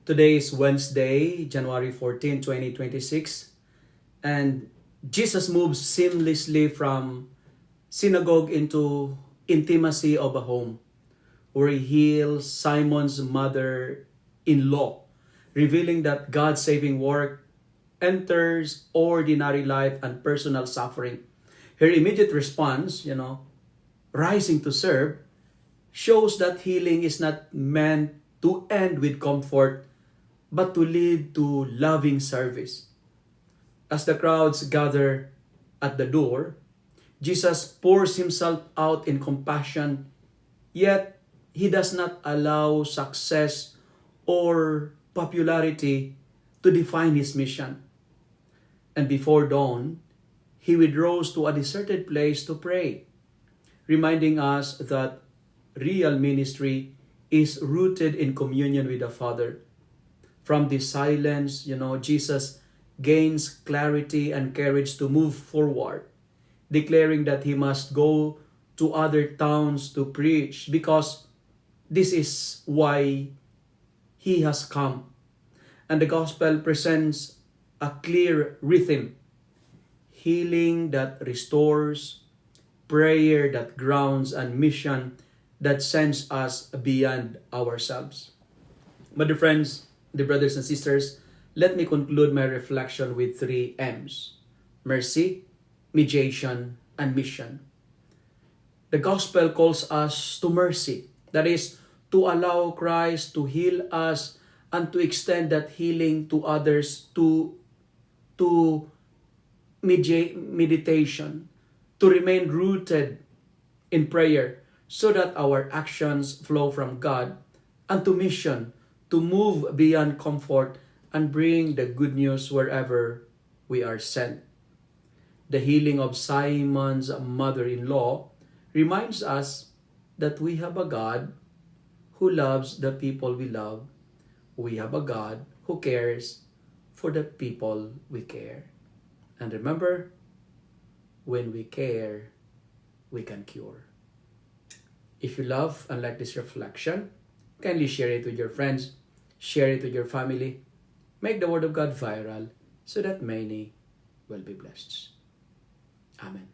Today is Wednesday, January 14, 2026, and Jesus moves seamlessly from synagogue into intimacy of a home where he heals Simon's mother-in-law, revealing that God's saving work enters ordinary life and personal suffering. Her immediate response, rising to serve, shows that healing is not meant to end with comfort but to lead to loving service. As the crowds gather at the door, Jesus pours himself out in compassion, yet he does not allow success or popularity to define his mission. And before dawn, he withdraws to a deserted place to pray, reminding us that real ministry is rooted in communion with the Father. From this silence, Jesus gains clarity and courage to move forward, declaring that he must go to other towns to preach because this is why he has come. And the gospel presents a clear rhythm: healing that restores, prayer that grounds, and mission that sends us beyond ourselves. My dear friends, dear brothers and sisters, let me conclude my reflection with three M's: mercy, mediation, and mission. The gospel calls us to mercy, that is, to allow Christ to heal us and to extend that healing to others, to meditation, to remain rooted in prayer so that our actions flow from God, and to mission, to move beyond comfort and bring the good news wherever we are sent. The healing of Simon's mother-in-law reminds us that we have a God who loves the people we love. We have a God who cares for the people we care. And remember, when we care, we can cure. If you love and like this reflection, kindly share it with your friends, share it with your family. Make the Word of God viral so that many will be blessed. Amen.